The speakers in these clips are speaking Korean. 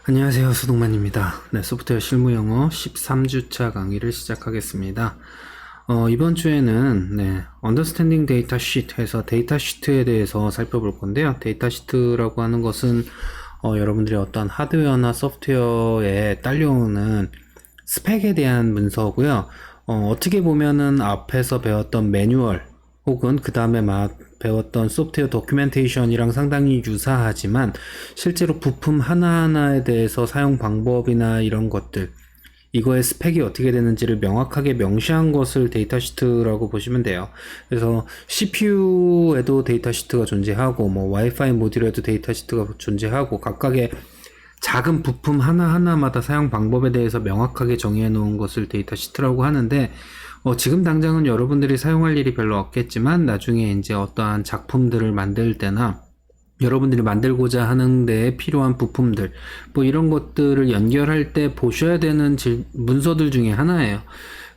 안녕하세요. 수동만입니다. 네, 소프트웨어 실무 영어 13주차 강의를 시작하겠습니다. 이번 주에는 Understanding Data Sheet 해서 데이터 시트에 대해서 살펴볼 건데요. 데이터 시트라고 하는 것은 여러분들이 어떤 하드웨어나 소프트웨어에 딸려오는 스펙에 대한 문서고요. 어떻게 보면은 앞에서 배웠던 매뉴얼 혹은 그 다음에 막 배웠던 소프트웨어 도큐멘테이션이랑 상당히 유사하지만 실제로 부품 하나하나에 대해서 사용 방법이나 이런 것들, 이거의 스펙이 어떻게 되는지를 명확하게 명시한 것을 데이터 시트라고 보시면 돼요. 그래서 CPU에도 데이터 시트가 존재하고 뭐 와이파이 모듈에도 데이터 시트가 존재하고 각각의 작은 부품 하나하나마다 사용 방법에 대해서 명확하게 정의해 놓은 것을 데이터 시트라고 하는데, 지금 당장은 여러분들이 사용할 일이 별로 없겠지만 나중에 이제 어떠한 작품들을 만들 때나 여러분들이 만들고자 하는 데에 필요한 부품들, 뭐 이런 것들을 연결할 때 보셔야 되는 문서들 중에 하나예요.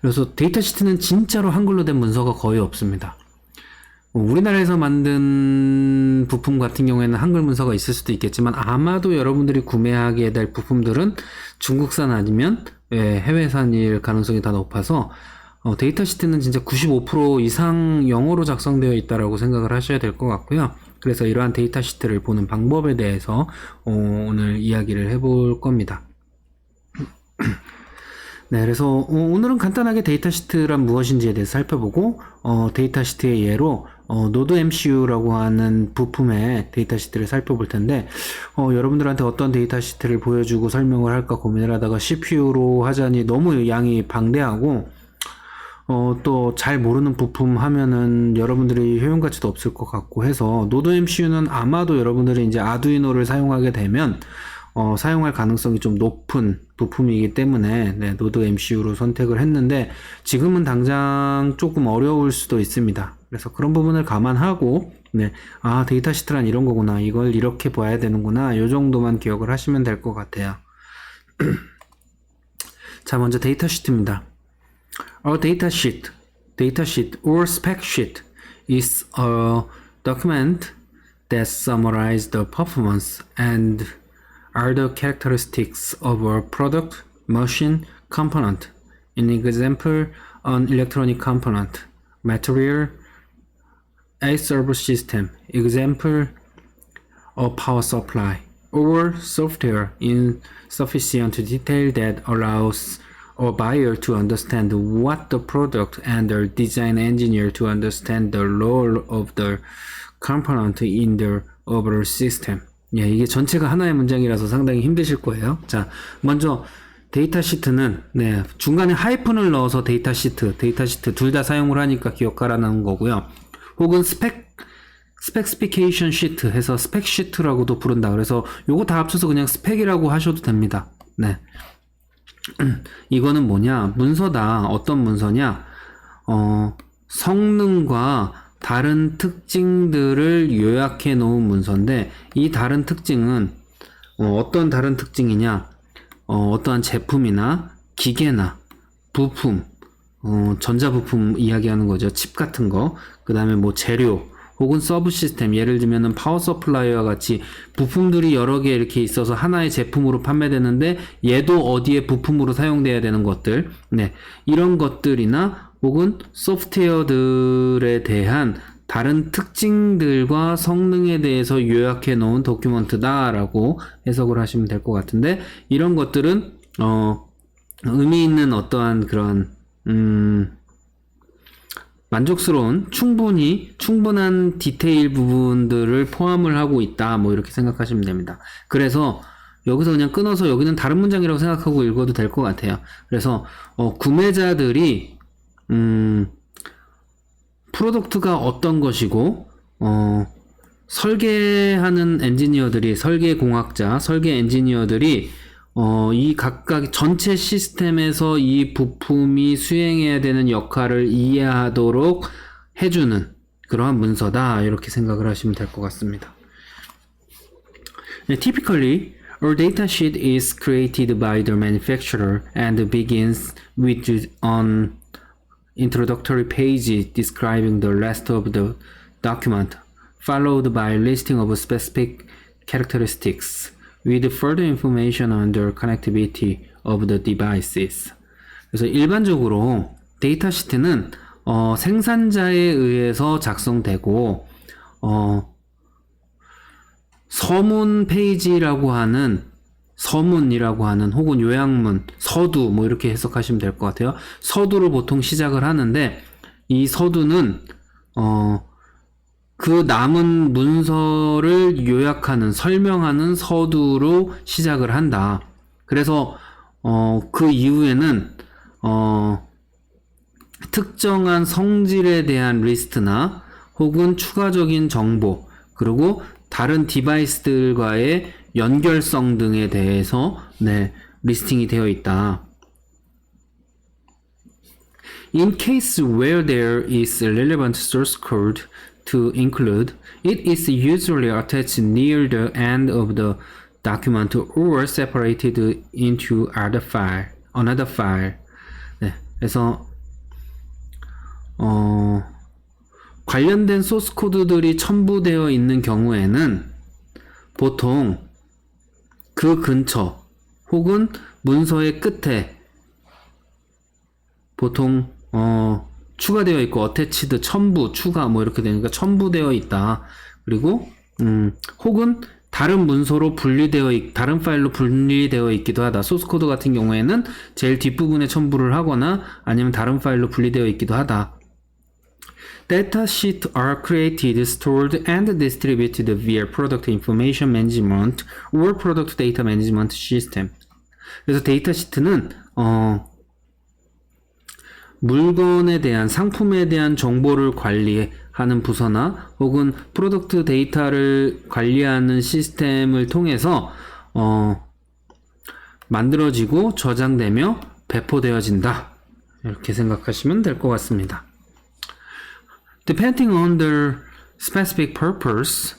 그래서 데이터 시트는 진짜로 한글로 된 문서가 거의 없습니다. 우리나라에서 만든 부품 같은 경우에는 한글 문서가 있을 수도 있겠지만 아마도 여러분들이 구매하게 될 부품들은 중국산 아니면 해외산일 가능성이 더 높아서 데이터 시트는 진짜 95% 이상 영어로 작성되어 있다라고 생각을 하셔야 될 것 같고요. 그래서 이러한 데이터 시트를 보는 방법에 대해서 오늘 이야기를 해볼 겁니다. 네, 그래서 오늘은 간단하게 데이터 시트란 무엇인지에 대해서 살펴보고 데이터 시트의 예로 노드 MCU라고 하는 부품의 데이터 시트를 살펴볼 텐데, 여러분들한테 어떤 데이터 시트를 보여주고 설명을 할까 고민을 하다가 CPU로 하자니 너무 양이 방대하고 또 잘 모르는 부품 하면은 여러분들이 효용가치도 없을 것 같고 해서 노드 MCU는 아마도 여러분들이 이제 아두이노를 사용하게 되면 사용할 가능성이 좀 높은 부품이기 때문에 노드 MCU로 선택을 했는데, 지금은 당장 조금 어려울 수도 있습니다. 그래서 그런 부분을 감안하고 데이터 시트란 이런 거구나, 이걸 이렇게 봐야 되는구나, 요 정도만 기억을 하시면 될 것 같아요. 자, 먼저 데이터 시트입니다. A data sheet or spec sheet is a document that summarizes the performance and other characteristics of a product, machine, component. In example, an electronic component, material, a server system. Example, a power supply, or software in sufficient detail that allows a buyer to understand what the product and the design engineer to understand the role of the component in the overall system. 예, 이게 전체가 하나의 문장이라서 상당히 힘드실 거예요. 자, 먼저 데이터 시트는 중간에 하이픈을 넣어서 데이터 시트 둘 다 사용을 하니까 기억하라는 거고요. 혹은 스펙스피케이션 시트 해서 스펙 시트라고도 부른다. 그래서 요거 다 합쳐서 그냥 스펙이라고 하셔도 됩니다. 네. 이거는 뭐냐? 문서다. 어떤 문서냐? 성능과 다른 특징들을 요약해 놓은 문서인데, 이 다른 특징은 어떤 다른 특징이냐? 어떠한 제품이나 기계나 부품, 전자부품 이야기하는 거죠. 칩 같은 거. 그 다음에 뭐 재료 혹은 서브 시스템, 예를 들면은 파워 서플라이와 같이 부품들이 여러 개 이렇게 있어서 하나의 제품으로 판매되는데 얘도 어디에 부품으로 사용돼야 되는 것들, 이런 것들이나 혹은 소프트웨어들에 대한 다른 특징들과 성능에 대해서 요약해 놓은 도큐먼트다라고 해석을 하시면 될 것 같은데, 이런 것들은 의미 있는 어떠한 그런 만족스러운 충분한 디테일 부분들을 포함을 하고 있다, 뭐 이렇게 생각하시면 됩니다. 그래서 여기서 그냥 끊어서 여기는 다른 문장이라고 생각하고 읽어도 될 것 같아요. 그래서 구매자들이 프로덕트가 어떤 것이고 설계하는 엔지니어들이, 설계공학자, 설계 엔지니어들이 이 각각 전체 시스템에서 이 부품이 수행해야 되는 역할을 이해하도록 해주는 그러한 문서다, 이렇게 생각을 하시면 될 것 같습니다. Typically, a data sheet is created by the manufacturer and begins with an introductory page describing the rest of the document, followed by a listing of specific characteristics. with further information on the connectivity of the devices. 그래서 일반적으로 데이터 시트는 생산자에 의해서 작성되고 서문 페이지라고 하는 서문이라고 하는 혹은 요약문, 서두 뭐 이렇게 해석하시면 될 것 같아요. 서두로 보통 시작을 하는데 이 서두는 그 남은 문서를 요약하는 설명하는 서두로 시작을 한다. 그래서 그 이후에는 특정한 성질에 대한 리스트나 혹은 추가적인 정보 그리고 다른 디바이스들과의 연결성 등에 대해서 리스팅이 되어 있다. In case where there is relevant source code to include, it is usually attached near the end of the document or separated into another file. 그래서 관련된 소스 코드들이 첨부되어 있는 경우에는 보통 그 근처 혹은 문서의 끝에 보통 추가되어 있고 어태치드 첨부 추가 뭐 이렇게 되니까 첨부되어 있다. 그리고 혹은 다른 문서로 다른 파일로 분리되어 있기도 하다. 소스 코드 같은 경우에는 제일 뒷부분에 첨부를 하거나 아니면 다른 파일로 분리되어 있기도 하다. Datasheets are created, stored, and distributed via Product Information Management or Product Data Management System. 그래서 데이터 시트는 물건에 대한 상품에 대한 정보를 관리하는 부서나 혹은 프로덕트 데이터를 관리하는 시스템을 통해서 만들어지고 저장되며 배포되어진다. 이렇게 생각하시면 될 것 같습니다. Depending on the specific purpose,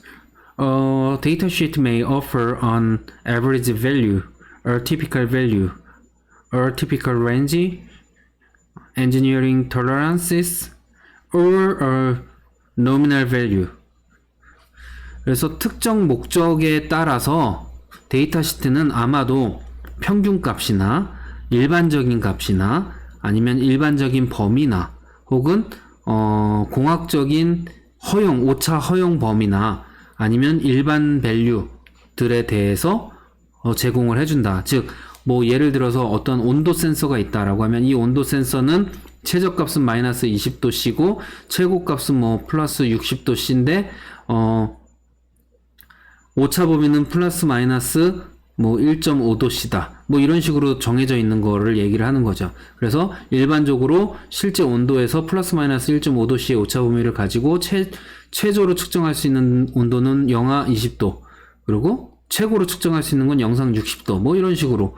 a datasheet may offer an average value, a typical value, a typical range, engineering tolerances, or a nominal value. 그래서 특정 목적에 따라서 데이터 시트는 아마도 평균값이나 일반적인 값이나 아니면 일반적인 범위나 혹은 공학적인 허용, 오차 허용 범위나 아니면 일반 밸류들에 대해서 제공을 해준다. 즉, 뭐 예를 들어서 어떤 온도 센서가 있다라고 하면 이 온도 센서는 최저값은 마이너스 20도씨고 최고값은 뭐 플러스 60도씨인데 오차 범위는 플러스 마이너스 뭐 1.5도씨다. 뭐 이런 식으로 정해져 있는 거를 얘기를 하는 거죠. 그래서 일반적으로 실제 온도에서 플러스 마이너스 1.5도씨의 오차 범위를 가지고 최저로 측정할 수 있는 온도는 영하 20도. 그리고 최고로 측정할 수 있는 건 영상 60도. 뭐 이런 식으로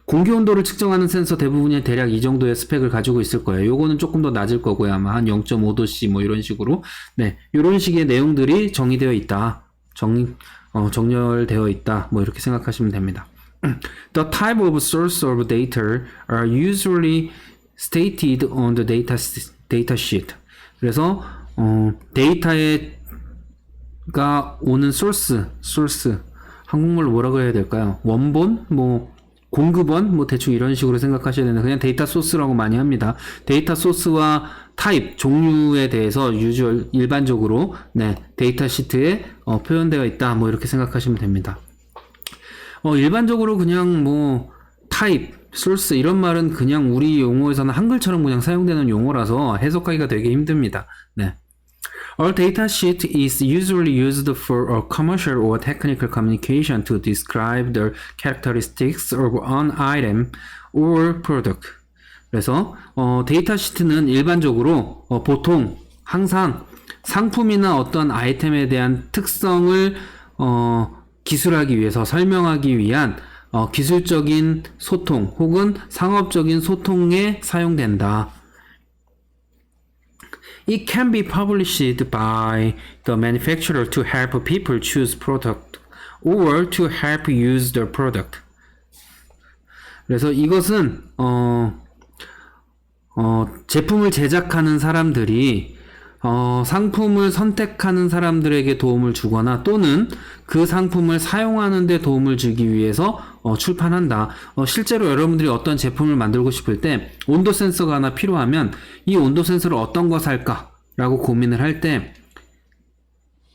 공기 온도를 측정하는 센서 대부분이 대략 이 정도의 스펙을 가지고 있을 거예요. 요거는 조금 더 낮을 거고요. 아마 한 0.5도씨 뭐 이런 식으로. 이런 식의 내용들이 정의되어 있다. 정렬되어 있다. 뭐 이렇게 생각하시면 됩니다. The type of source of data are usually stated on the data sheet. 그래서 데이터가 오는 source 한국말로 뭐라고 해야 될까요? 원본, 뭐 공급원, 뭐 대충 이런 식으로 생각하셔야 되는데 그냥 데이터 소스라고 많이 합니다. 데이터 소스와 타입, 종류에 대해서 일반적으로 데이터 시트에 표현되어 있다. 뭐 이렇게 생각하시면 됩니다. 일반적으로 그냥 뭐 타입, 소스 이런 말은 그냥 우리 용어에서는 한글처럼 그냥 사용되는 용어라서 해석하기가 되게 힘듭니다. Our data sheet is usually used for a commercial or technical communication to describe the characteristics of an item or product. 그래서 데이터 시트는 일반적으로 보통 항상 상품이나 어떤 아이템에 대한 특성을 기술하기 위해서 설명하기 위한 기술적인 소통 혹은 상업적인 소통에 사용된다. It can be published by the manufacturer to help people choose product or to help use the product. 그래서 이것은 제품을 제작하는 사람들이 상품을 선택하는 사람들에게 도움을 주거나 또는 그 상품을 사용하는 데 도움을 주기 위해서 출판한다. 실제로 여러분들이 어떤 제품을 만들고 싶을 때 온도 센서가 하나 필요하면 이 온도 센서를 어떤 거 살까? 라고 고민을 할 때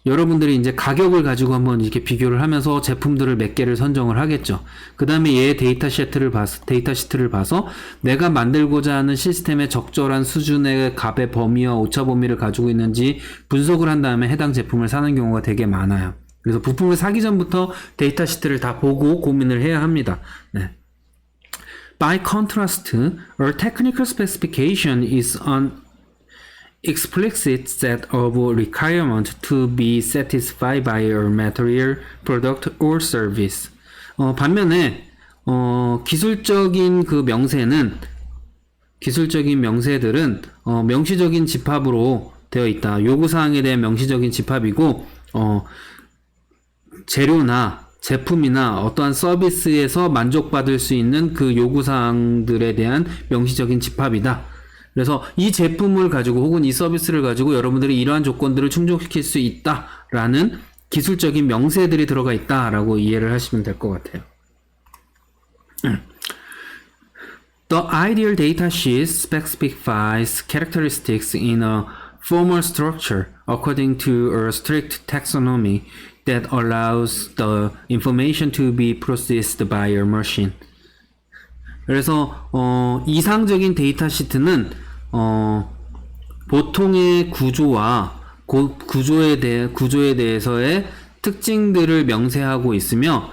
여러분들이 이제 가격을 가지고 한번 이렇게 비교를 하면서 제품들을 몇 개를 선정을 하겠죠. 그 다음에 얘의 데이터 시트를 봐서 내가 만들고자 하는 시스템의 적절한 수준의 값의 범위와 오차 범위를 가지고 있는지 분석을 한 다음에 해당 제품을 사는 경우가 되게 많아요. 그래서 부품을 사기 전부터 데이터 시트를 다 보고 고민을 해야 합니다. 네. By contrast, a technical specification is an explicit set of requirements to be satisfied by a material, product, or service. 반면에 기술적인 명세들은 명시적인 집합으로 되어 있다. 요구사항에 대한 명시적인 집합이고 재료나 제품이나 어떠한 서비스에서 만족받을 수 있는 그 요구사항들에 대한 명시적인 집합이다. 그래서 이 제품을 가지고 혹은 이 서비스를 가지고 여러분들이 이러한 조건들을 충족시킬 수 있다라는 기술적인 명세들이 들어가 있다라고 이해를 하시면 될 것 같아요. The ideal data sheet specifies characteristics in a formal structure according to a strict taxonomy that allows the information to be processed by a machine. 그래서 이상적인 데이터 시트는 보통의 구조와 구조에 대해서의 특징들을 명세하고 있으며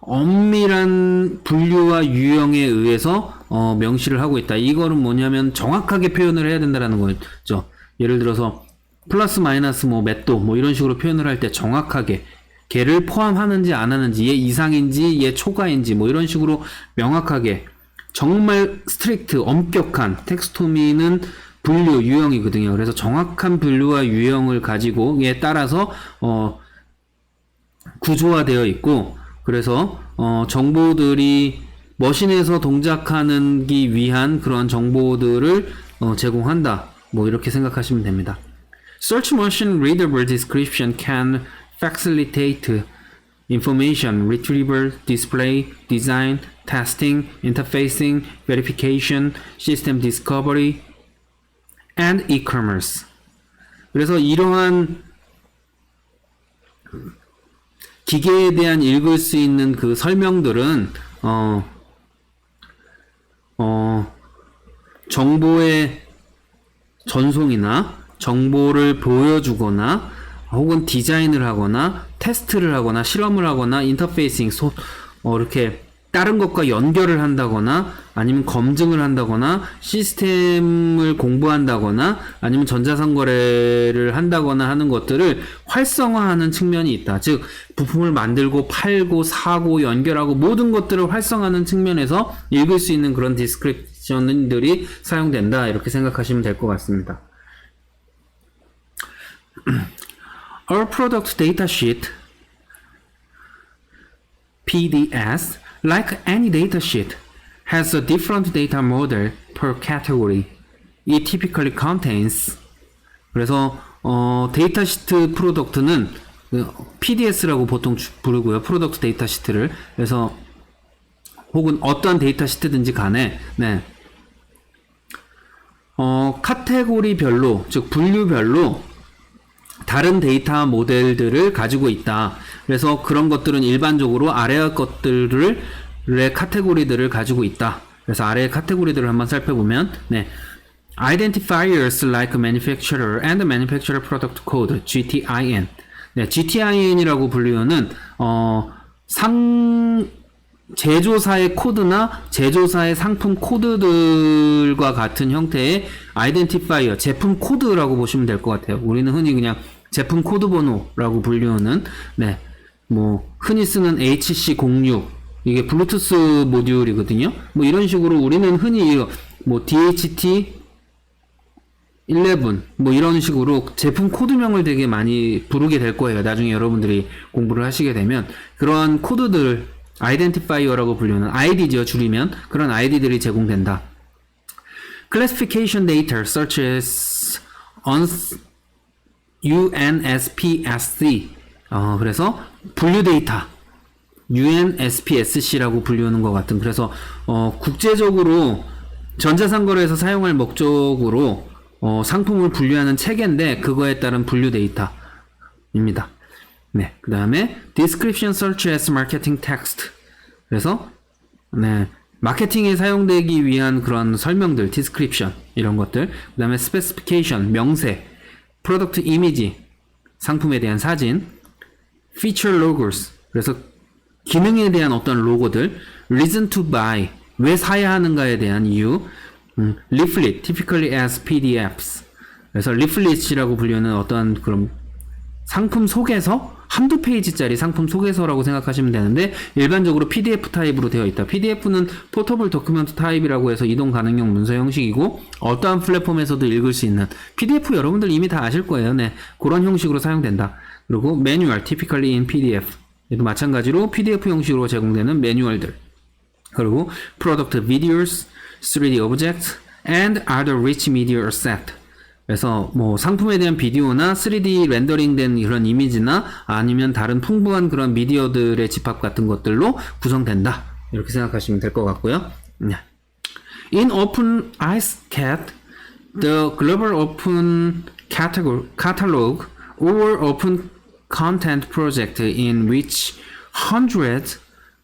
엄밀한 분류와 유형에 의해서 명시를 하고 있다. 이거는 뭐냐면 정확하게 표현을 해야 된다라는 거죠. 예를 들어서 플러스 마이너스 몇 도 이런 식으로 표현을 할 때 정확하게 걔를 포함하는지 안 하는지, 얘 이상인지 얘 초과인지 이런 식으로 명확하게 정말 스트릭트 엄격한 텍스토미는 분류 유형이거든요. 그래서 정확한 분류와 유형을 가지고에 따라서 구조화되어 있고, 그래서 정보들이 머신에서 동작하기 위한 그런 정보들을 제공한다. 이렇게 생각하시면 됩니다. Search Machine Readable Description can facilitate information retrieval, display, design, testing, interfacing, verification, system discovery, and e-commerce. 그래서 이러한 기계에 대한 읽을 수 있는 그 설명들은 정보의 전송이나 정보를 보여주거나 혹은 디자인을 하거나 테스트를 하거나 실험을 하거나 인터페이싱 이렇게 다른 것과 연결을 한다거나 아니면 검증을 한다거나 시스템을 공부한다거나 아니면 전자상거래를 한다거나 하는 것들을 활성화하는 측면이 있다. 즉 부품을 만들고 팔고 사고 연결하고 모든 것들을 활성화하는 측면에서 읽을 수 있는 그런 디스크립션들이 사용된다. 이렇게 생각하시면 될 것 같습니다. Our product data sheet PDS, like any data sheet, has a different data model per category. It typically contains. 그래서 데이터 시트 프로덕트는 PDS라고 보통 부르고요. 프로덕트 데이터 시트를. 그래서 혹은 어떠한 데이터 시트든지 간에 카테고리별로, 즉 분류별로 다른 데이터 모델들을 가지고 있다. 그래서 그런 것들은 일반적으로 아래의 것들의 카테고리들을 가지고 있다. 그래서 아래의 카테고리들을 한번 살펴보면 Identifiers like manufacturer and manufacturer product code, GTIN. GTIN이라고 불리우는 제조사의 코드나 제조사의 상품 코드들과 같은 형태의 아이덴티파이어, 제품 코드라고 보시면 될 것 같아요. 우리는 흔히 그냥 제품 코드 번호라고 불리우는 흔히 쓰는 HC06, 이게 블루투스 모듈이거든요. 이런 식으로 우리는 흔히 DHT11 이런 식으로 제품 코드명을 되게 많이 부르게 될 거예요. 나중에 여러분들이 공부를 하시게 되면 그러한 코드들 아이덴티파이어라고 불리는 ID죠. 줄이면 그런 ID들이 제공된다. Classification data such as UNSPSC. 그래서 분류 데이터. UNSPSC라고 불리우는 것 같은. 그래서, 국제적으로 전자상거래에서 사용할 목적으로, 상품을 분류하는 체계인데, 그거에 따른 분류 데이터입니다. 네. 그 다음에, Description Search as Marketing Text. 그래서, 네. 마케팅에 사용되기 위한 그런 설명들, description, 이런 것들. 그 다음에 specification, 명세, product image, 상품에 대한 사진, feature logos, 그래서 기능에 대한 어떤 로고들, reason to buy, 왜 사야 하는가에 대한 이유, leaflet, typically as PDFs. 그래서 leaflet이라고 불리는 어떤 그런 상품 소개서, 한두 페이지짜리 상품 소개서라고 생각하시면 되는데, 일반적으로 PDF 타입으로 되어 있다. PDF는 포터블 도큐멘트 타입이라고 해서 이동 가능형 문서 형식이고, 어떠한 플랫폼에서도 읽을 수 있는, PDF 여러분들 이미 다 아실 거예요. 네. 그런 형식으로 사용된다. 그리고 매뉴얼, typically in PDF. 얘도 마찬가지로 PDF 형식으로 제공되는 매뉴얼들. 그리고 product videos, 3D objects, and other rich media asset. 그래서 뭐 상품에 대한 비디오나 3D 렌더링된 그런 이미지나 아니면 다른 풍부한 그런 미디어들의 집합 같은 것들로 구성된다. 이렇게 생각하시면 될 것 같고요. In Open IceCat, the Global Open Catalog or Open Content Project in which hundreds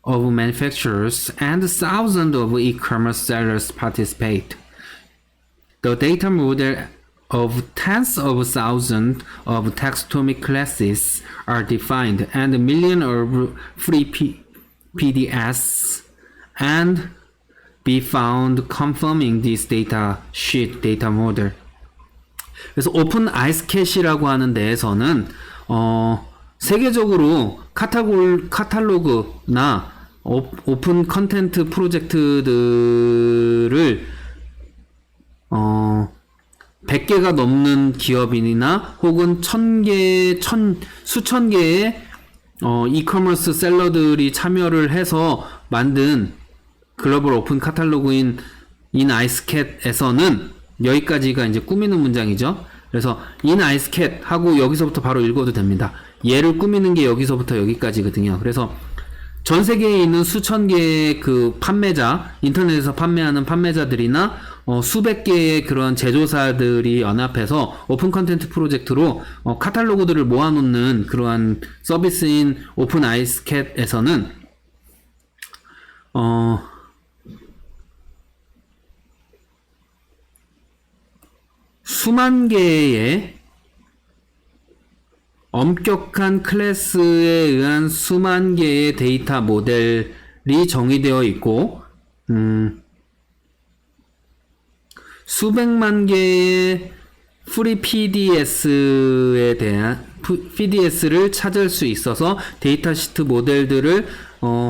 of manufacturers and thousands of e-commerce sellers participate. The data model of tens of thousands of taxonomic classes are defined, and millions of free PDFs and be found confirming this data sheet data model. 그래서 오픈 아이스캣이라고 하는 데에서는 세계적으로 카탈로그나 오픈 컨텐트 프로젝트들을 100개가 넘는 기업인이나 혹은 수천 개의 이커머스 셀러들이 참여를 해서 만든 글로벌 오픈 카탈로그인 아이스캣에서는 여기까지가 이제 꾸미는 문장이죠. 그래서 in 아이스캣 하고 여기서부터 바로 읽어도 됩니다. 얘를 꾸미는 게 여기서부터 여기까지거든요. 그래서 전 세계에 있는 수천 개의 그 판매자, 인터넷에서 판매하는 판매자들이나 수백 개의 그런 제조사들이 연합해서 오픈 컨텐트 프로젝트로 카탈로그들을 모아놓는 그러한 서비스인 오픈 아이스캣에서는 수만 개의 엄격한 클래스에 의한 수만 개의 데이터 모델이 정의되어 있고, 수백만 개의 프리 PDS에 대한 PDS를 찾을 수 있어서 데이터 시트 모델들을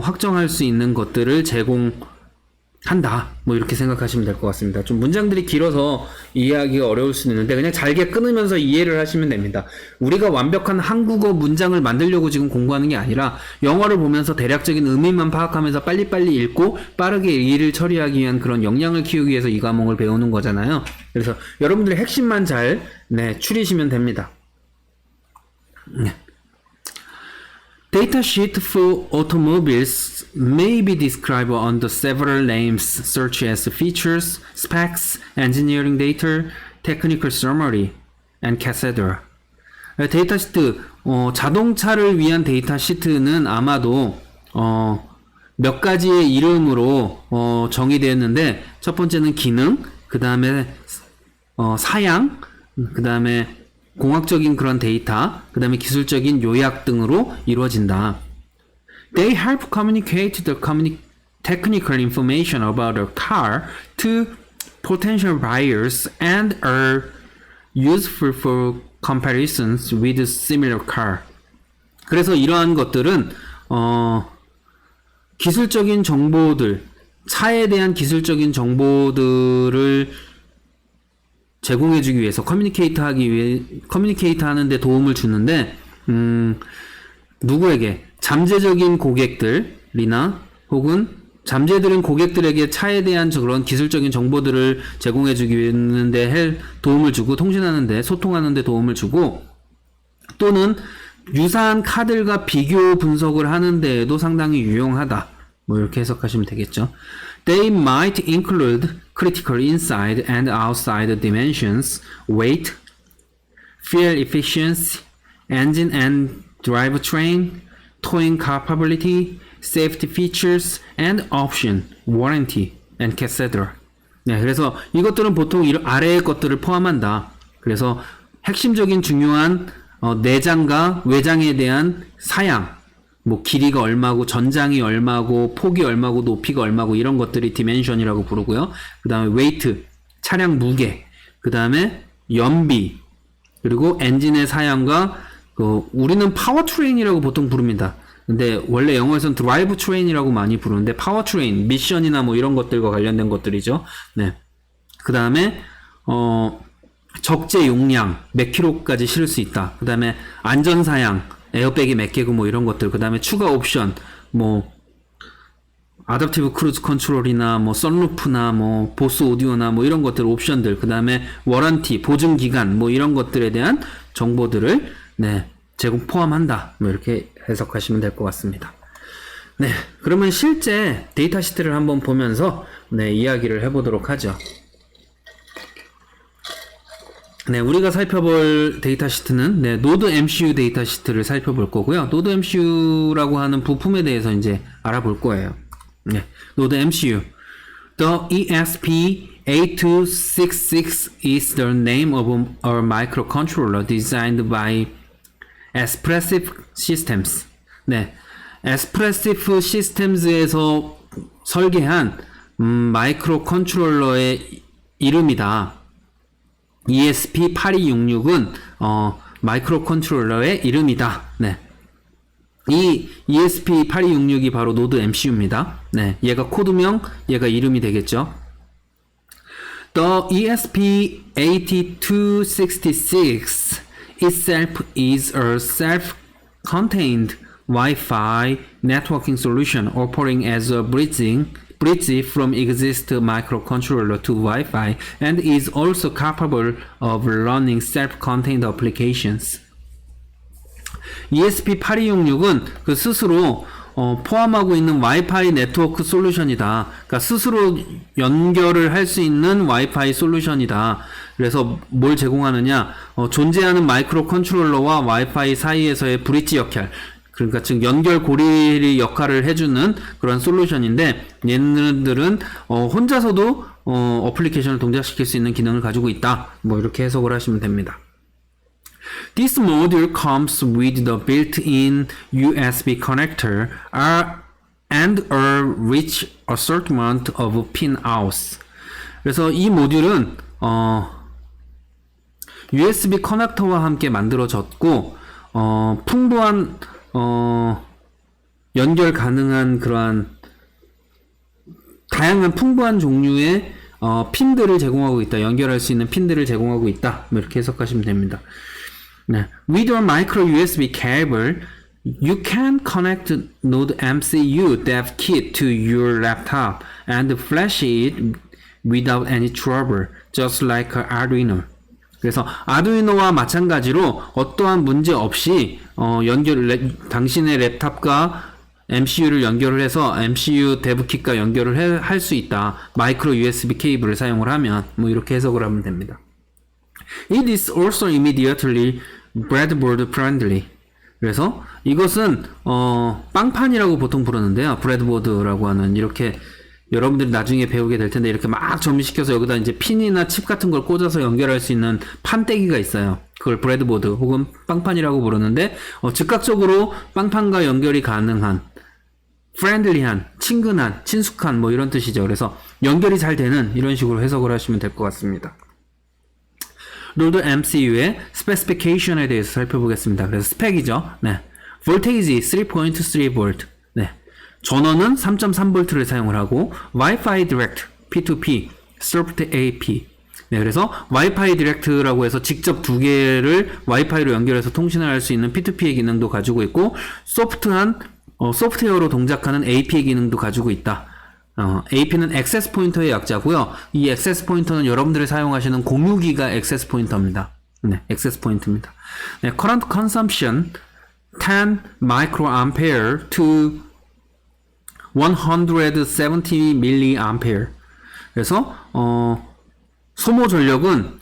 확정할 수 있는 것들을 제공한다. 뭐 이렇게 생각하시면 될 것 같습니다. 좀 문장들이 길어서 이해하기가 어려울 수는 있는데 그냥 잘게 끊으면서 이해를 하시면 됩니다. 우리가 완벽한 한국어 문장을 만들려고 지금 공부하는 게 아니라 영어를 보면서 대략적인 의미만 파악하면서 빨리빨리 읽고 빠르게 일을 처리하기 위한 그런 역량을 키우기 위해서 이 과목을 배우는 거잖아요. 그래서 여러분들의 핵심만 잘 추리시면 됩니다. Data sheet for automobiles may be described under several names such as features, specs, engineering data, technical summary, and etc. 데이터 시트, 자동차를 위한 데이터 시트는 아마도 몇 가지의 이름으로 정의되었는데 첫 번째는 기능, 그 다음에 사양, 그 다음에 공학적인 그런 데이터, 그 다음에 기술적인 요약 등으로 이루어진다. They help communicate the technical information about a car to potential buyers and are useful for comparisons with similar car. 그래서 이러한 것들은 기술적인 정보들, 차에 대한 기술적인 정보들을 제공해주기 위해서 커뮤니케이트 하는데 도움을 주는데, 누구에게? 잠재적인 고객들이나 혹은 잠재들은 고객들에게 차에 대한 그런 기술적인 정보들을 제공해 주는데 도움을 주고, 통신하는데, 소통하는데 도움을 주고, 또는 유사한 카드들과 비교 분석을 하는 데에도 상당히 유용하다. 뭐 이렇게 해석하시면 되겠죠. They might include critical inside and outside dimensions, weight, fuel efficiency, engine and drivetrain, towing capability, safety features, and option, warranty, and etc. 네, 그래서 이것들은 보통 아래의 것들을 포함한다. 그래서 핵심적인 중요한 내장과 외장에 대한 사양, 뭐 길이가 얼마고, 전장이 얼마고, 폭이 얼마고, 높이가 얼마고, 이런 것들이 디멘션이라고 부르고요. 그 다음에 웨이트, 차량 무게, 그 다음에 연비, 그리고 엔진의 사양과 우리는 파워트레인이라고 보통 부릅니다. 근데 원래 영어에서는 드라이브 트레인이라고 많이 부르는데, 파워트레인, 미션이나 뭐 이런 것들과 관련된 것들이죠. 네. 그 다음에 적재 용량, 몇 킬로까지 실을 수 있다. 그 다음에 안전사양, 에어백이 몇 개고 뭐 이런 것들. 그 다음에 추가 옵션, 뭐 아답티브 크루즈 컨트롤이나 뭐 썬루프나 뭐 보스 오디오나 뭐 이런 것들 옵션들. 그 다음에 워런티, 보증 기간 뭐 이런 것들에 대한 정보들을 제공 포함한다. 뭐 이렇게 해석하시면 될 것 같습니다. 네, 그러면 실제 데이터 시트를 한번 보면서 이야기를 해보도록 하죠. 네, 우리가 살펴볼 데이터 시트는 노드 MCU 데이터 시트를 살펴볼 거고요. 노드 MCU라고 하는 부품에 대해서 이제 알아볼 거예요. 네, 노드 MCU. The ESP8266 is the name of a microcontroller designed by Espressif Systems. 네, Espressif Systems에서 설계한 마이크로 컨트롤러의 이름이다. ESP8266은 마이크로 컨트롤러의 이름이다. 네. 이 ESP8266이 바로 노드 MCU입니다. 네. 얘가 코드명, 얘가 이름이 되겠죠. The ESP8266 itself is a self-contained Wi-Fi networking solution operating as a bridge from existing microcontroller to Wi-Fi and is also capable of running self-contained applications. ESP8266은 그 스스로 포함하고 있는 와이파이 네트워크 솔루션이다. 그러니까 스스로 연결을 할 수 있는 와이파이 솔루션이다. 그래서 뭘 제공하느냐? 존재하는 마이크로 컨트롤러와 와이파이 사이에서의 브릿지 역할. 그러니까 즉 연결 고리 역할을 해주는 그런 솔루션인데, 얘네들은 혼자서도 어플리케이션을 동작시킬 수 있는 기능을 가지고 있다. 뭐 이렇게 해석을 하시면 됩니다. This module comes with the built-in USB connector and a rich assortment of pinouts. 그래서 이 모듈은 USB 커넥터와 함께 만들어졌고 풍부한 연결 가능한 그러한 다양한 풍부한 종류의 핀들을 제공하고 있다. 연결할 수 있는 핀들을 제공하고 있다. 뭐 이렇게 해석하시면 됩니다. 네. With a micro USB cable, you can connect Node MCU dev kit to your laptop and flash it without any trouble, just like Arduino. 그래서 아두이노와 마찬가지로 어떠한 문제 없이 당신의 랩탑과 MCU를 연결을 해서 MCU 데브킷과 연결을 할 수 있다. 마이크로 USB 케이블을 사용을 하면 뭐 이렇게 해석을 하면 됩니다. It is also immediately breadboard friendly. 그래서 이것은 빵판이라고 보통 부르는데요. 브레드보드라고 하는, 이렇게 여러분들이 나중에 배우게 될 텐데 이렇게 막 점유시켜서 여기다 이제 핀이나 칩 같은 걸 꽂아서 연결할 수 있는 판때기가 있어요. 그걸 브레드보드 혹은 빵판이라고 부르는데 즉각적으로 빵판과 연결이 가능한, 프렌들리한, 친근한, 친숙한 뭐 이런 뜻이죠. 그래서 연결이 잘 되는, 이런 식으로 해석을 하시면 될 것 같습니다. 노드 MCU의 스페시피케이션에 대해서 살펴보겠습니다. 그래서 스펙이죠. 네. 볼테이지 3.3V. 네. 전원은 3.3V를 사용을 하고, Wi-Fi Direct P2P, Soft AP. 네, 그래서 Wi-Fi Direct라고 해서 직접 두 개를 와이파이로 연결해서 통신을 할 수 있는 P2P의 기능도 가지고 있고, 소프트웨어로 동작하는 AP의 기능도 가지고 있다. AP는 액세스 포인터의 약자고요. 이 액세스 포인터는 여러분들이 사용하시는 공유기가 액세스 포인터입니다. 네, 액세스 포인트입니다. 네, current consumption 10 microampere to 170 milliampere. 그래서 소모 전력은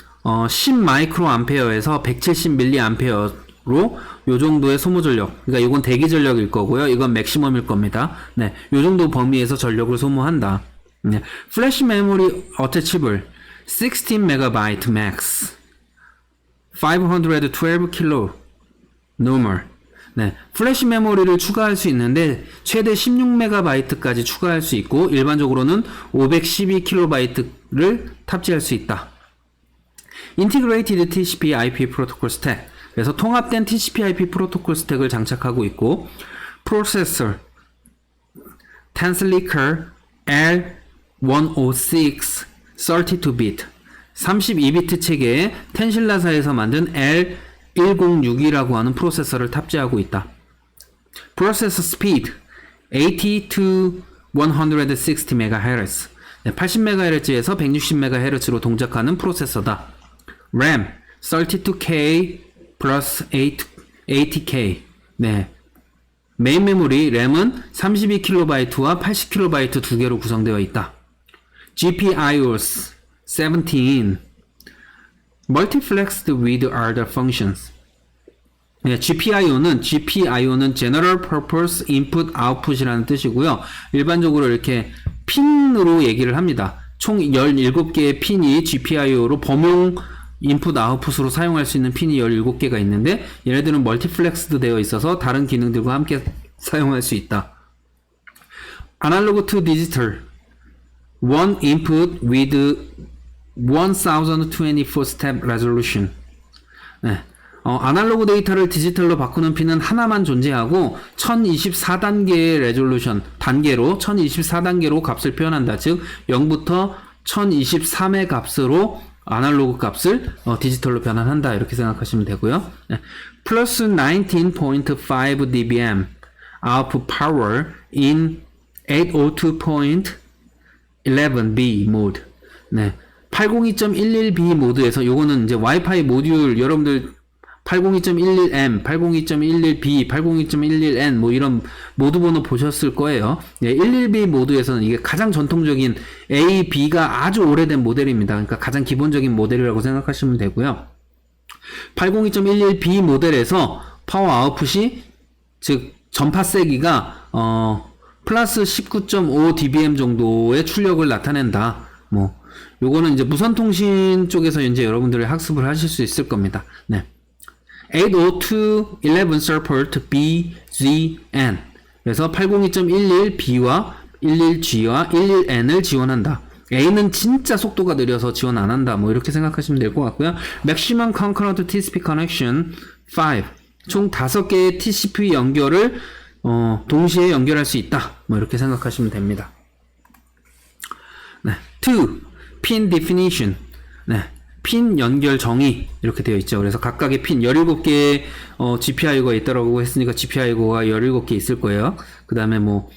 10 마이크로암페어에서 170 밀리암페어로 요 정도의 소모 전력. 그러니까 이건 대기 전력일 거고요. 이건 맥시멈일 겁니다. 네, 요 정도 범위에서 전력을 소모한다. 네, 플래시 메모리 어태치블 16 메가바이트 맥스 512 킬로 normal. 네, 플래시 메모리를 추가할 수 있는데 최대 16메가바이트까지 추가할 수 있고 일반적으로는 512kB를 탑재할 수 있다. Integrated TCP/IP Protocol Stack. 그래서 통합된 TCP/IP 프로토콜 스택을 장착하고 있고 Processor Tensilica L106 32bit 32비트 체계의 텐실라사에서 만든 L106이라고 하는 프로세서를 탑재하고 있다. Processor Speed 80 to 160MHz 80MHz에서 160MHz로 동작하는 프로세서다. RAM 32K plus 80K. 네. 메인 메모리 램은 32KB와 80KB 두 개로 구성되어 있다. GPIOS 17 Multiplexed with other functions. 네, GPIO는 General Purpose Input Output이라는 뜻이고요. 일반적으로 이렇게 핀으로 얘기를 합니다. 총 17개의 핀이 GPIO로 범용 인풋 아웃풋으로 사용할 수 있는 핀이 17개가 있는데 얘네들은 멀티플렉스드 되어 있어서 다른 기능들과 함께 사용할 수 있다. Analog to digital One input with 1024 step resolution. 네. 아날로그 데이터를 디지털로 바꾸는 핀은 하나만 존재하고 1024단계의 레졸루션 단계로 1024단계로 값을 표현한다. 즉 0부터 1023의 값으로 아날로그 값을 디지털로 변환한다. 이렇게 생각하시면 되고요. 네. 플러스 19.5 dBm output power in 802.11b mode. 네. 802.11b 모드에서 요거는 이제 와이파이 모듈 여러분들 802.11m, 802.11b, 802.11n 뭐 이런 모드 번호 보셨을 거예요. 네, 11b 모드에서는 이게 가장 전통적인 A, B가 아주 오래된 모델입니다. 그러니까 가장 기본적인 모델이라고 생각하시면 되고요. 802.11b 모델에서 파워 아웃풋이 즉 전파 세기가 플러스 19.5 dBm 정도의 출력을 나타낸다. 뭐 요거는 이제 무선통신 쪽에서 이제 여러분들이 학습을 하실 수 있을 겁니다. 네. 802.11 support B, Z, N. 그래서 802.11B와 11G와 11N을 지원한다. A는 진짜 속도가 느려서 지원 안 한다. 뭐 이렇게 생각하시면 될 것 같고요. Maximum Concurrent TCP Connection 5. 총 5개의 TCP 연결을 동시에 연결할 수 있다. 뭐 이렇게 생각하시면 됩니다. 네. 2. Pin Definition. 네. 핀 연결 정의 이렇게 되어 있죠. 그래서 각각의 핀 17개의 GPIO가 있다라고 했으니까 GPIO가 17개 있을 거예요. 그 다음에 뭐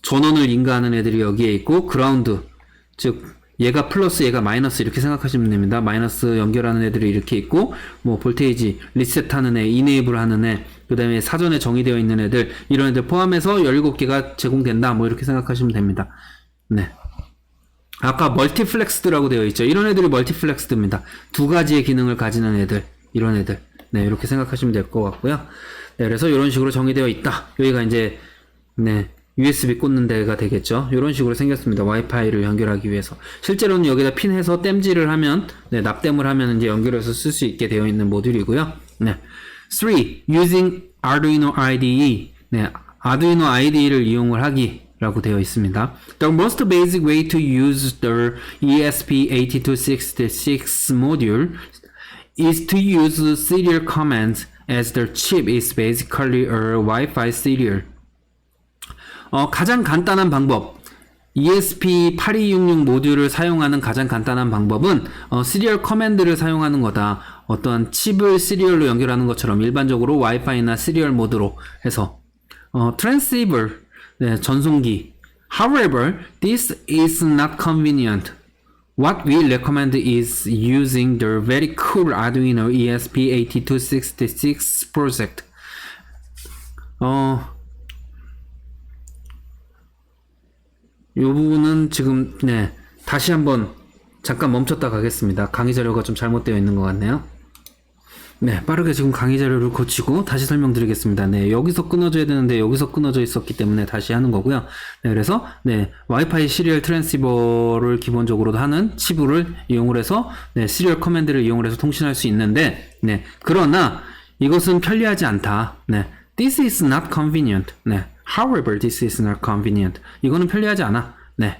전원을 인가하는 애들이 여기에 있고 그라운드 즉 얘가 플러스 얘가 마이너스 이렇게 생각하시면 됩니다. 마이너스 연결하는 애들이 이렇게 있고 뭐 볼테이지 리셋하는 애, 이네이블 하는 애, 그 다음에 사전에 정의되어 있는 애들 이런 애들 포함해서 17개가 제공된다. 뭐 이렇게 생각하시면 됩니다. 네. 아까 멀티플렉스드라고 되어 있죠. 이런 애들이 멀티플렉스드입니다. 두 가지의 기능을 가지는 애들, 이런 애들. 네, 이렇게 생각하시면 될 것 같고요. 네, 그래서 이런 식으로 정의되어 있다. 여기가 이제, 네, USB 꽂는 데가 되겠죠. 이런 식으로 생겼습니다. 와이파이를 연결하기 위해서. 실제로는 여기다 핀해서 땜질을 하면, 네, 납땜을 하면 이제 연결해서 쓸 수 있게 되어 있는 모듈이고요. 네. 3. Using Arduino IDE. 네, 아두이노 IDE를 이용을 하기. 라고 되어 있습니다. The most basic way to use the ESP8266 module is to use serial commands as the chip is basically a Wi-Fi serial. 가장 간단한 방법, ESP8266 모듈을 사용하는 가장 간단한 방법은 시리얼 커맨드를 사용하는 거다. 어떠한 칩을 시리얼로 연결하는 것처럼 일반적으로 와이파이나 시리얼 모드로 해서 트랜시버 네, 전송기 However, this is not convenient. What we recommend is using the very cool Arduino ESP8266 project. 이 부분은 지금 다시 한번 잠깐 멈췄다 가겠습니다. 강의 자료가 좀 잘못되어 있는 것 같네요. 빠르게 지금 강의 자료를 고치고 다시 설명드리겠습니다. 여기서 끊어져야 되는데 여기서 끊어져 있었기 때문에 다시 하는 거고요. 그래서 와이파이 시리얼 트랜시버를 기본적으로 하는 치부를 이용을 해서 시리얼 커맨드를 이용을 해서 통신할 수 있는데 그러나 이것은 편리하지 않다. This is not convenient. However, this is not convenient. 이거는 편리하지 않아.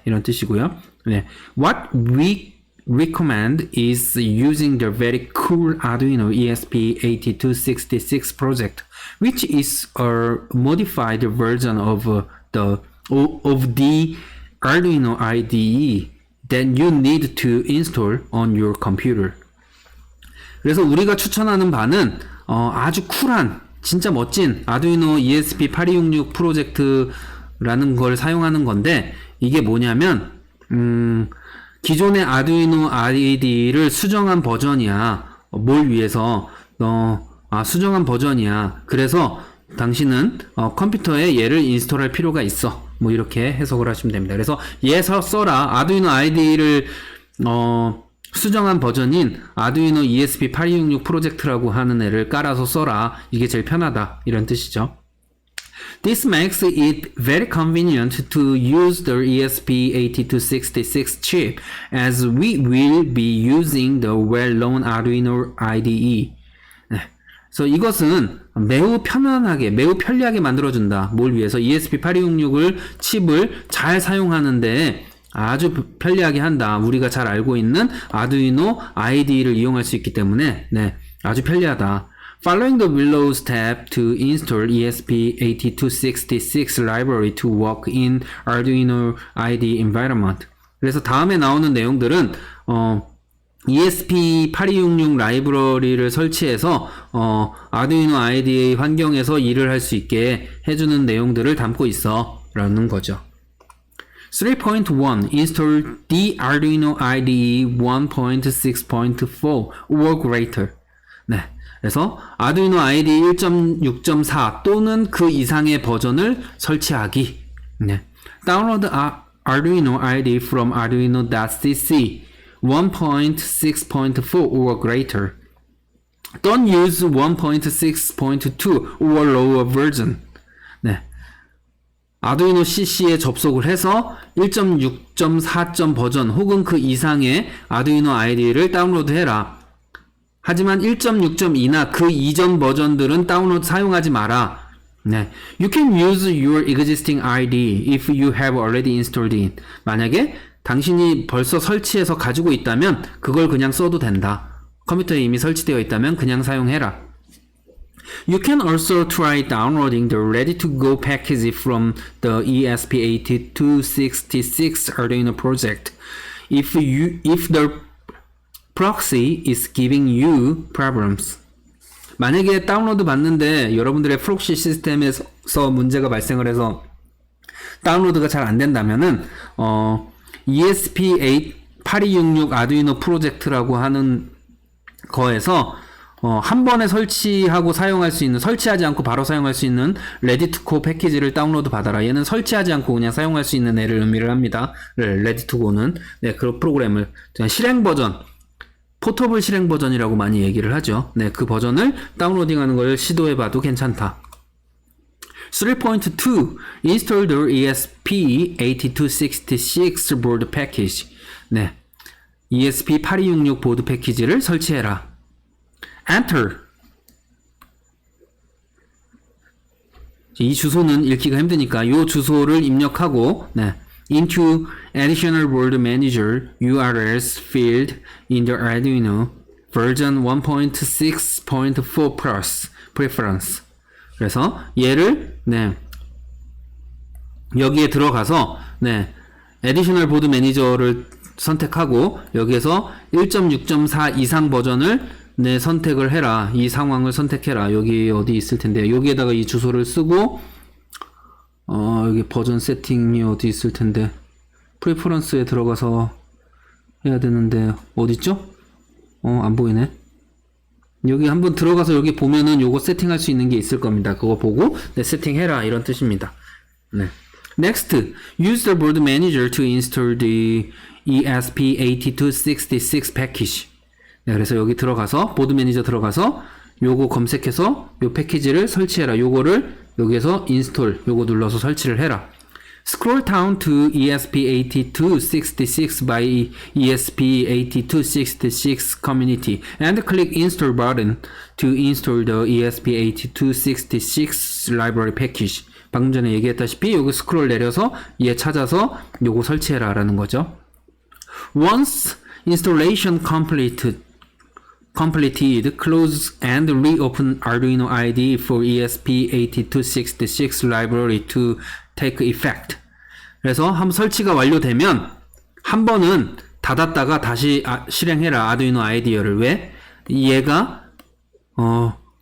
이런 뜻이고요. What we recommend is using the very cool Arduino ESP8266 project, which is a modified version of the Arduino IDE that you need to install on your computer. 그래서 우리가 추천하는 바는 아주 쿨한, 진짜 멋진 아두이노 ESP8266 프로젝트라는 걸 사용하는 건데, 이게 뭐냐면 기존의 아두이노 IDE를 수정한 버전이야. 뭘 위해서? 수정한 버전이야. 그래서 당신은 컴퓨터에 얘를 인스톨할 필요가 있어. 뭐 이렇게 해석을 하시면 됩니다. 그래서 얘 써라. 아두이노 IDE를 수정한 버전인 아두이노 ESP8266 프로젝트라고 하는 애를 깔아서 써라. 이게 제일 편하다. 이런 뜻이죠. This makes it very convenient to use the ESP8266 chip, as we will be using the well-known Arduino IDE. 그래서 이것은 매우 편안하게, 매우 편리하게 만들어준다. 뭘 위해서? ESP8266을 칩을 잘 사용하는데 아주 편리하게 한다. 우리가 잘 알고 있는 아두이노 IDE를 이용할 수 있기 때문에 아주 편리하다. Following the below step to install ESP8266 library to work in Arduino IDE environment. 그래서 다음에 나오는 내용들은 ESP8266 라이브러리를 설치해서 아두이노 IDE 환경에서 일을 할 수 있게 해주는 내용들을 담고 있어 라는 거죠. 3.1 Install the Arduino IDE 1.6.4 or greater. 그래서 아두이노 IDE 1.6.4 또는 그 이상의 버전을 설치하기. Download Arduino IDE from arduino.cc 1.6.4 or greater. Don't use 1.6.2 or lower version. 아두이노 CC에 접속을 해서 1.6.4 버전 혹은 그 이상의 아두이노 IDE를 다운로드해라. 하지만 1.6.2나 그 이전 버전들은 다운로드 사용하지 마라. You can use your existing IDE if you have already installed it. 만약에 당신이 벌써 설치해서 가지고 있다면 그걸 그냥 써도 된다. 컴퓨터에 이미 설치되어 있다면 그냥 사용해라. You can also try downloading the ready-to-go package from the ESP8266 Arduino project. If the proxy is giving you problems. 만약에 다운로드 받는데 여러분들의 프록시 시스템에서 문제가 발생을 해서 다운로드가 잘 안 된다면은 ESP8266 아두이노 프로젝트라고 하는 거에서 한 번에 설치하고 사용할 수 있는, 설치하지 않고 바로 사용할 수 있는 레디2고 패키지를 다운로드 받아라. 얘는 설치하지 않고 그냥 사용할 수 있는 애를 의미를 합니다. 레디2고는 그 프로그램을 실행 버전, 포터블 실행 버전이라고 많이 얘기를 하죠. 그 버전을 다운로딩하는 걸 시도해봐도 괜찮다. 3.2 Install the ESP8266 board package. ESP8266 보드 패키지를 설치해라. Enter. 이 주소는 읽기가 힘드니까 이 주소를 입력하고 into additional board manager URLs field in the Arduino version 1.6.4 plus preference. 그래서 얘를 여기에 들어가서 additional board manager를 선택하고 여기에서 1.6.4 이상 버전을 선택을 해라. 이 상황을 선택해라. 여기 어디 있을 텐데 여기에다가 이 주소를 쓰고 여기 버전 세팅이 어디 있을 텐데 프레퍼런스에 들어가서 해야 되는데 어딨죠? 안 보이네. 여기 한번 들어가서 여기 보면은 요거 세팅할 수 있는 게 있을 겁니다. 그거 보고 네, 세팅해라 이런 뜻입니다. 네. Next, use the board manager to install the ESP8266 package. 네, 그래서 여기 들어가서 보드 매니저 들어가서 요거 검색해서 요 패키지를 설치해라. 요거를 여기에서 인스톨 요거 눌러서 설치를 해라. Scroll down to ESP8266 by ESP8266 community and click install button to install the ESP8266 library package. 방금 전에 얘기했다시피 여기 스크롤 내려서 얘 찾아서 요거 설치해라 라는 거죠. Once installation completed, close and reopen Arduino IDE for ESP8266 library to take effect. 그래서 한번 설치가 완료되면 한 번은 닫았다가 다시 실행해라 아두이노 아이디어를. 왜? 얘가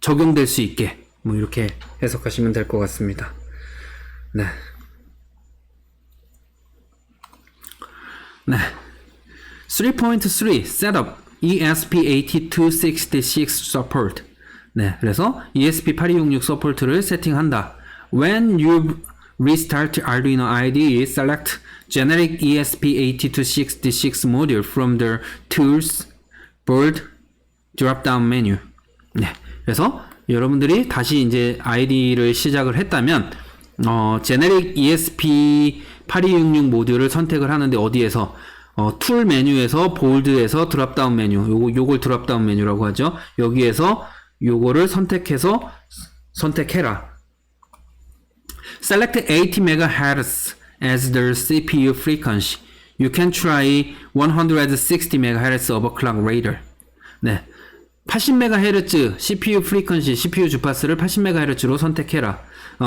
적용될 수 있게 뭐 이렇게 해석하시면 될 것 같습니다. 네. 네. 3.3 Setup ESP8266 Support. 네, 그래서 ESP8266 서포트를 세팅한다. When you restart Arduino IDE, select generic ESP8266 module from the Tools Board drop-down menu. 네, 그래서 여러분들이 다시 이제 IDE를 시작을 했다면 generic ESP8266 모듈을 선택을 하는데 어디에서 툴 메뉴에서 볼드에서 드롭다운 메뉴, 요걸 드롭다운 메뉴라고 하죠. 여기에서 요거를 선택해서 선택해라. Select 80 MHz as the CPU frequency. You can try 160 MHz overclock later. 네. 80MHz CPU frequency, CPU 주파수를 80MHz로 선택해라.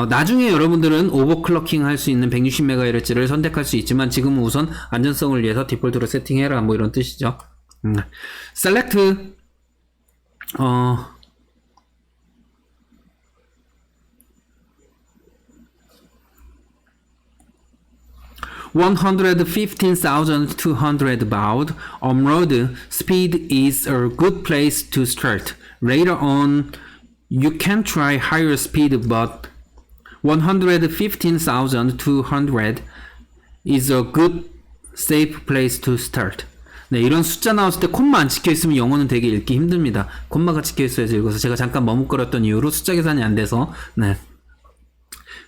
나중에 여러분들은 오버클럭킹 할 수 있는 160MHz를 선택할 수 있지만 지금은 우선 안전성을 위해서 디폴트로 세팅해라 뭐 이런 뜻이죠. Select 115,200 baud on-road speed is a good place to start. Later on, you can try higher speed, but 115,200 is a good safe place to start. 네, 이런 숫자 나왔을 때 콤마 안 찍혀있으면 영어는 되게 읽기 힘듭니다. 콤마가 찍혀있어야지 읽어서 제가 잠깐 머뭇거렸던 이유로 숫자 계산이 안 돼서 네.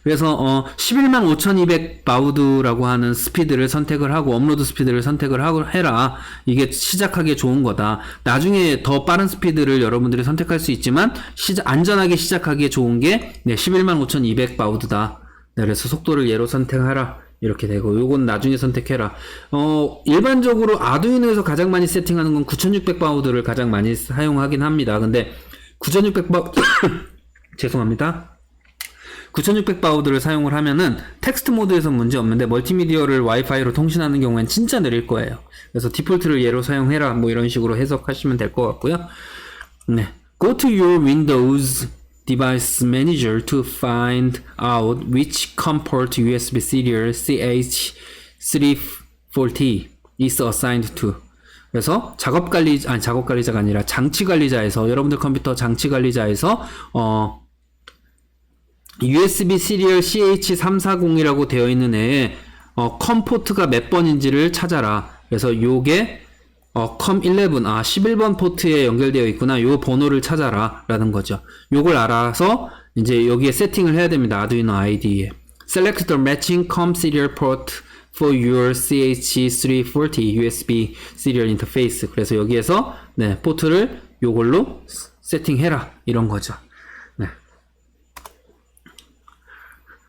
그래서 115,200 바우드라고 하는 스피드를 선택을 하고 업로드 스피드를 선택을 하고 해라. 이게 시작하기에 좋은 거다. 나중에 더 빠른 스피드를 여러분들이 선택할 수 있지만 안전하게 시작하기에 좋은 게 115,200 바우드다. 네, 그래서 속도를 얘로 선택하라. 이렇게 되고 요건 나중에 선택해라. 일반적으로 아두이노에서 가장 많이 세팅하는 건 9600 바우드를 가장 많이 사용하긴 합니다. 근데 9600 바우드 죄송합니다. 9600 바우드를 사용을 하면은 텍스트 모드에서 문제 없는데 멀티미디어를 와이파이로 통신하는 경우엔 진짜 느릴 거예요. 그래서 디폴트를 얘로 사용해라 뭐 이런 식으로 해석하시면 될 것 같고요. 네. Go to your Windows Device Manager to find out which COM port USB serial CH340 is assigned to. 그래서 작업관리자가 아니라 장치관리자에서 여러분들 컴퓨터 장치관리자에서 USB 시리얼 CH340이라고 되어 있는 애에 컴 포트가 몇 번인지를 찾아라. 그래서 요게 COM11 11번 포트에 연결되어 있구나. 요 번호를 찾아라 라는 거죠. 요걸 알아서 이제 여기에 세팅을 해야 됩니다. 아두이노 IDE에. Select the matching COM serial port for your CH340 USB serial interface. 그래서 여기에서 네, 포트를 요걸로 세팅해라 이런 거죠. 네.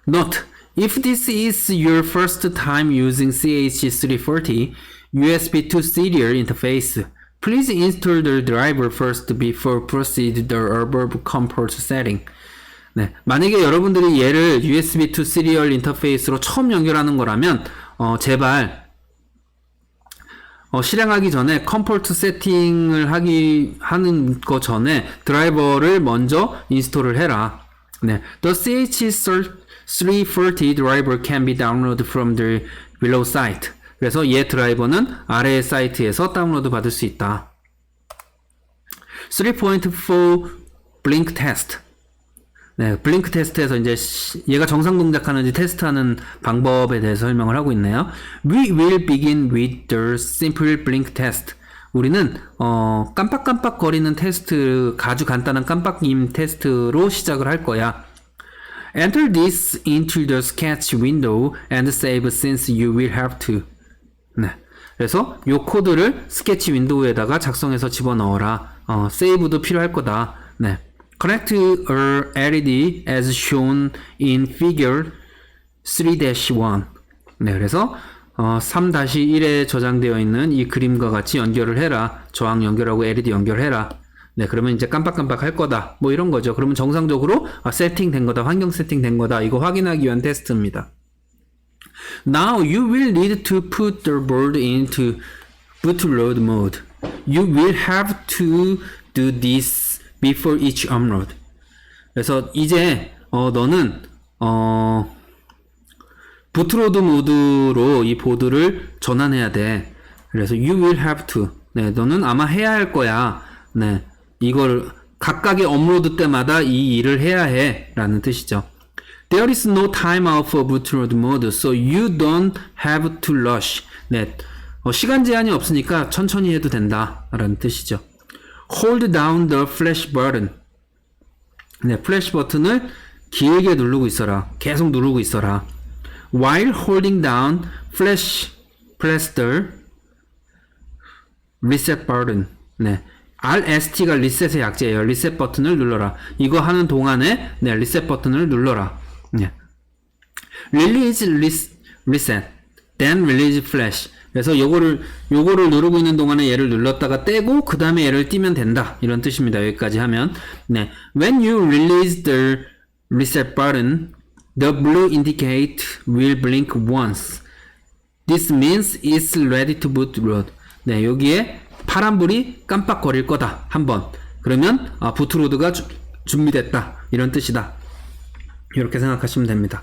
Note: if this is your first time using CH340 USB to serial interface, please install the driver first before proceed the above COM port setting. 네, 만약에 여러분들이 얘를 USB to serial 인터페이스로 처음 연결하는 거라면 제발 실행하기 전에 컴포트 세팅을 하는 거 전에 드라이버를 먼저 인스톨을 해라. 네, The 340 driver can be downloaded from the below site. 그래서 얘 드라이버는 아래의 사이트에서 다운로드 받을 수 있다. 3.4 blink test. 네, 블링크 테스트에서 이제 얘가 정상 동작하는지 테스트하는 방법에 대해서 설명을 하고 있네요. We will begin with the simple blink test. 우리는 깜빡깜빡 거리는 테스트, 아주 간단한 깜빡임 테스트로 시작을 할 거야. Enter this into the sketch window and save since you will have to. 네. 그래서 요 코드를 스케치 윈도우에다가 작성해서 집어넣어라. 세이브도 필요할 거다. 네. Connect a LED as shown in figure 3-1. 네, 그래서 3-1에 저장되어 있는 이 그림과 같이 연결을 해라. 저항 연결하고 LED 연결해라. 네, 그러면 이제 깜빡깜빡 할 거다. 뭐 이런 거죠. 그러면 정상적으로 세팅된 거다. 환경 세팅된 거다. 이거 확인하기 위한 테스트입니다. Now you will need to put the board into bootload mode. You will have to do this before each upload. 그래서 이제 너는 부트로드 모드로 이 보드를 전환해야 돼. 그래서 you will have to. 네, 너는 아마 해야 할 거야. 네, 이걸 각각의 업로드 때마다 이 일을 해야 해 라는 뜻이죠. There is no timeout for bootload mode, so you don't have to rush. 네, 시간 제한이 없으니까 천천히 해도 된다 라는 뜻이죠. Hold down the flash button. 네, 플래시 버튼을 길게 누르고 있어라. 계속 누르고 있어라. While holding down press the reset button. 네, RST가 리셋의 약자예요. 리셋 버튼을 눌러라. 이거 하는 동안에 네, 리셋 버튼을 눌러라. 네. Release reset, then release flash. 그래서 요거를 누르고 있는 동안에 얘를 눌렀다가 떼고 그 다음에 얘를 띄면 된다. 이런 뜻입니다. 여기까지 하면. 네. When you release the reset button, the blue indicate will blink once. This means it's ready to bootload. 네, 여기에 파란불이 깜빡거릴 거다. 한번. 그러면 부트로드가 준비됐다. 이런 뜻이다. 이렇게 생각하시면 됩니다.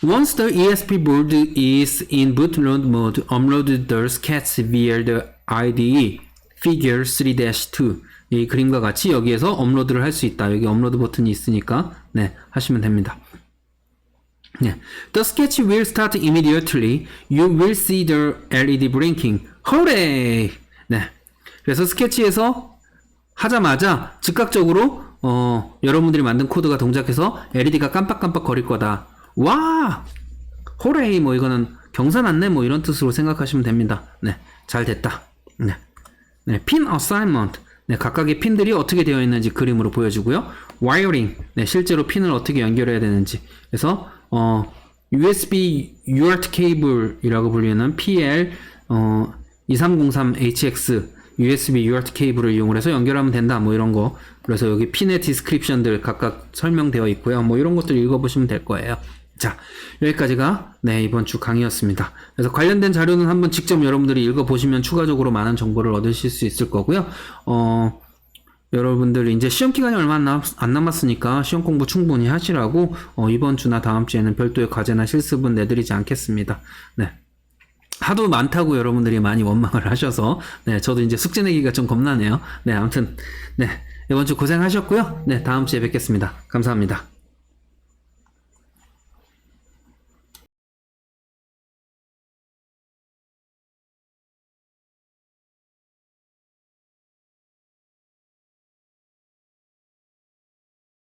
Once the ESP board is in bootload mode, upload the sketch via the IDE figure 3-2. 이 그림과 같이 여기에서 업로드를 할 수 있다. 여기 업로드 버튼이 있으니까 네, 하시면 됩니다. 네. The sketch will start immediately. You will see the LED blinking. Hooray! 네. 그래서 스케치에서 하자마자 즉각적으로 여러분들이 만든 코드가 동작해서 LED가 깜빡깜빡 거릴 거다. 와! 호레이 뭐 이거는 경사났네 뭐 이런 뜻으로 생각하시면 됩니다. 네. 잘 됐다. 네. 네. 핀 어사인먼트. 네. 각각의 핀들이 어떻게 되어 있는지 그림으로 보여주고요. 와이어링. 네. 실제로 핀을 어떻게 연결해야 되는지. 그래서 USB UART 케이블이라고 불리는 PL 2303HX USB UART 케이블을 이용해서 연결하면 된다. 뭐 이런 거. 그래서 여기 핀의 디스크립션들 각각 설명되어 있고요. 뭐 이런 것들 읽어보시면 될 거예요. 자, 여기까지가 네, 이번 주 강의였습니다. 그래서 관련된 자료는 한번 직접 여러분들이 읽어보시면 추가적으로 많은 정보를 얻으실 수 있을 거고요. 여러분들 이제 시험 기간이 얼마 안 남았으니까 시험 공부 충분히 하시라고 이번 주나 다음 주에는 별도의 과제나 실습은 내드리지 않겠습니다. 네. 하도 많다고 여러분들이 많이 원망을 하셔서 네, 저도 이제 숙제 내기가 좀 겁나네요. 네, 아무튼 네, 이번 주 고생하셨고요. 네, 다음 주에 뵙겠습니다. 감사합니다.